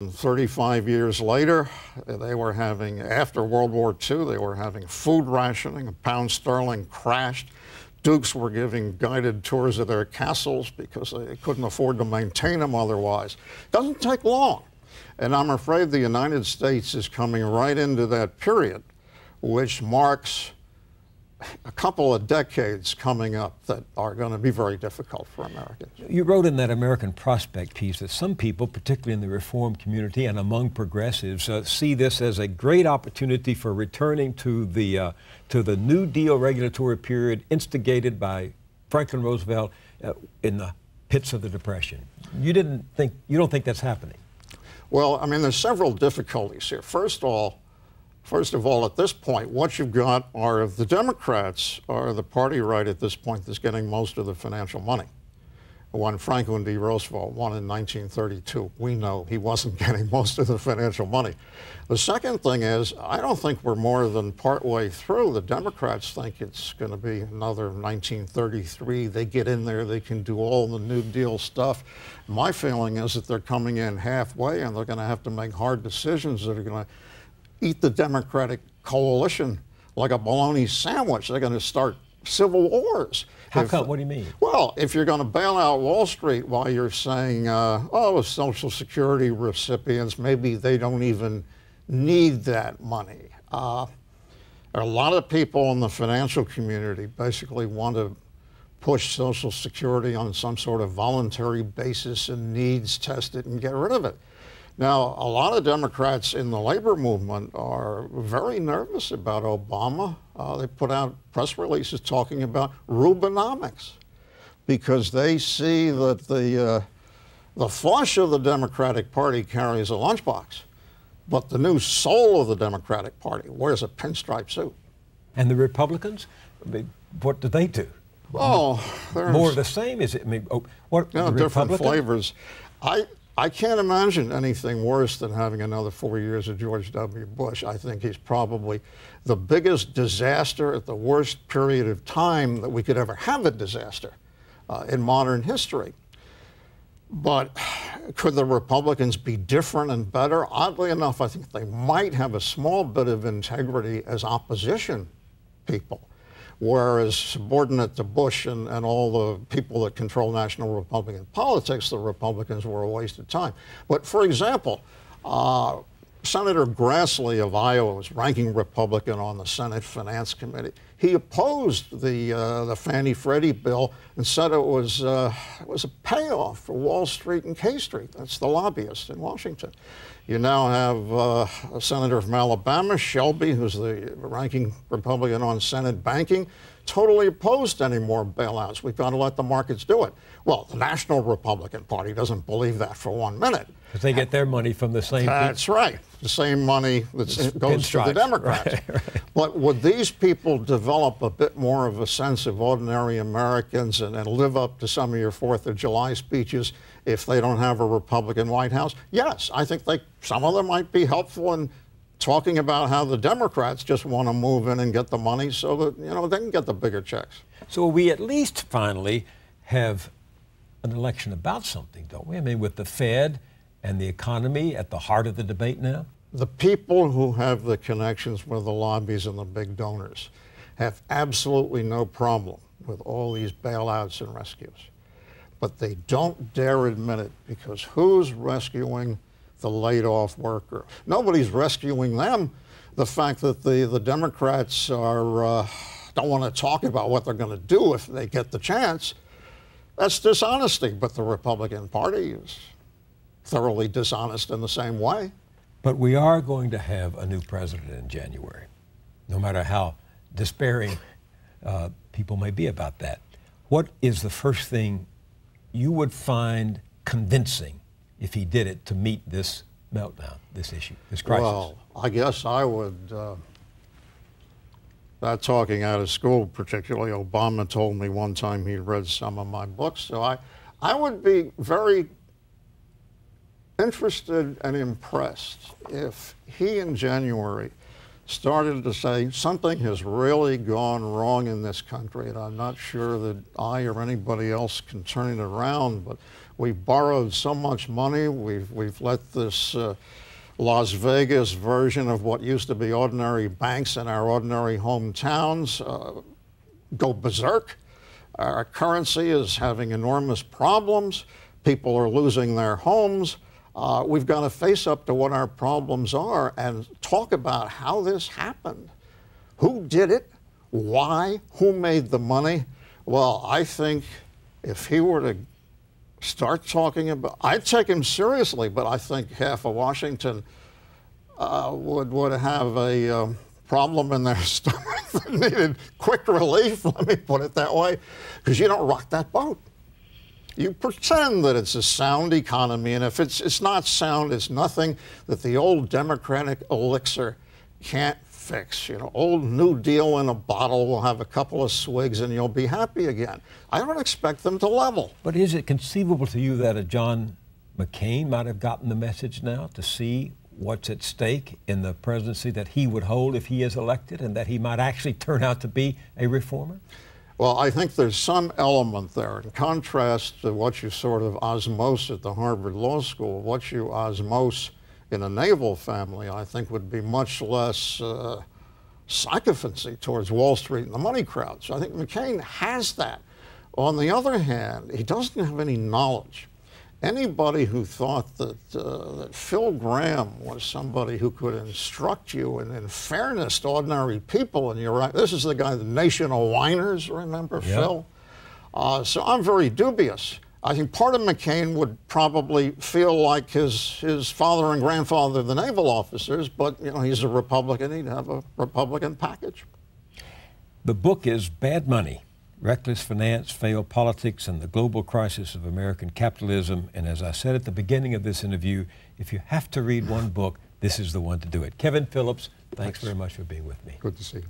35 years later, they were having, after World War II, they were having food rationing. Pound sterling crashed. Dukes were giving guided tours of their castles because they couldn't afford to maintain them otherwise. Doesn't take long. And I'm afraid the United States is coming right into that period, which marks a couple of decades coming up that are going to be very difficult for Americans. You wrote in that American Prospect piece that some people, particularly in the reform community and among progressives, see this as a great opportunity for returning to the New Deal regulatory period instigated by Franklin Roosevelt in the pits of the Depression. You don't think that's happening? Well, I mean, there's several difficulties here. First of all, at this point, what you've got are the Democrats are the party right at this point that's getting most of the financial money. When Franklin D. Roosevelt won in 1932, we know he wasn't getting most of the financial money. The second thing is, I don't think we're more than partway through. The Democrats think it's going to be another 1933. They get in there, they can do all the New Deal stuff. My feeling is that they're coming in halfway and they're going to have to make hard decisions that are going to eat the Democratic coalition like a bologna sandwich. They're going to start civil wars. How come? What do you mean? Well, if you're going to bail out Wall Street while you're saying, oh, Social Security recipients, maybe they don't even need that money. A lot of people in the financial community basically want to push Social Security on some sort of voluntary basis and needs test it and get rid of it. Now, a lot of Democrats in the labor movement are very nervous about Obama. They put out press releases talking about Rubinomics because they see that the flush of the Democratic Party carries a lunchbox, but the new soul of the Democratic Party wears a pinstripe suit. And the Republicans, what do they do? Well, there's more of the same. Is it? I mean, what? You know, different flavors. I can't imagine anything worse than having another 4 years of George W. Bush. I think he's probably the biggest disaster at the worst period of time that we could ever have a disaster in modern history. But could the Republicans be different and better? Oddly enough, I think they might have a small bit of integrity as opposition people. Whereas subordinate to Bush and all the people that control national Republican politics, the Republicans were a waste of time. But for example, Senator Grassley of Iowa was ranking Republican on the Senate Finance Committee. He opposed the Fannie-Freddie bill and said it was a payoff for Wall Street and K Street. That's the lobbyists in Washington. You now have a senator from Alabama, Shelby, who's the ranking Republican on Senate banking, totally opposed to any more bailouts. We've got to let the markets do it. Well, the National Republican Party doesn't believe that for 1 minute. Because they get their money from the same That's right. The same money that goes to the Democrats. Right. But would these people develop a bit more of a sense of ordinary Americans and live up to some of your 4th of July speeches if they don't have a Republican White House? Yes, I think some of them might be helpful in talking about how the Democrats just want to move in and get the money so that, you know, they can get the bigger checks. So we at least finally have an election about something, don't we? I mean, with the Fed and the economy at the heart of the debate now? The people who have the connections with the lobbies and the big donors have absolutely no problem with all these bailouts and rescues. But they don't dare admit it because who's rescuing the laid-off worker? Nobody's rescuing them. The fact that the Democrats don't want to talk about what they're going to do if they get the chance, that's dishonesty. But the Republican Party is thoroughly dishonest in the same way. But we are going to have a new president in January, no matter how despairing people may be about that. What is the first thing you would find convincing if he did it to meet this meltdown, this issue, this crisis? Well, I guess I would, not talking out of school particularly, Obama told me one time he read some of my books, so I would be very interested and impressed if he in January started to say something has really gone wrong in this country, and I'm not sure that I or anybody else can turn it around, but We've borrowed so much money. We've let this Las Vegas version of what used to be ordinary banks in our ordinary hometowns go berserk. Our currency is having enormous problems. People are losing their homes. We've got to face up to what our problems are and talk about how this happened. Who did it? Why? Who made the money? Well, I think if he were to start talking about, I'd take him seriously, but I think half of Washington would have a problem in their stomach that needed quick relief, let me put it that way, because you don't rock that boat. You pretend that it's a sound economy, and if it's not sound, it's nothing that the old Democratic elixir can't fix. You know, old New Deal in a bottle will have a couple of swigs and you'll be happy again. I don't expect them to level. But is it conceivable to you that a John McCain might have gotten the message now to see what's at stake in the presidency that he would hold if he is elected, and that he might actually turn out to be a reformer? Well, I think there's some element there. In contrast to what you sort of osmose at the Harvard Law School, what you osmose in a naval family, I think would be much less sycophancy towards Wall Street and the money crowd. So I think McCain has that. On the other hand, he doesn't have any knowledge. Anybody who thought that Phil Graham was somebody who could instruct you in fairness to ordinary people, and you're right, this is the guy, the nation of whiners, remember, yep. Phil? So I'm very dubious. I think part of McCain would probably feel like his father and grandfather, the naval officers, but you know, he's a Republican, he'd have a Republican package. The book is Bad Money: Reckless Finance, Failed Politics, and the Global Crisis of American Capitalism. And as I said at the beginning of this interview, if you have to read one book, this is the one to do it. Kevin Phillips, thanks very much for being with me. Good to see you.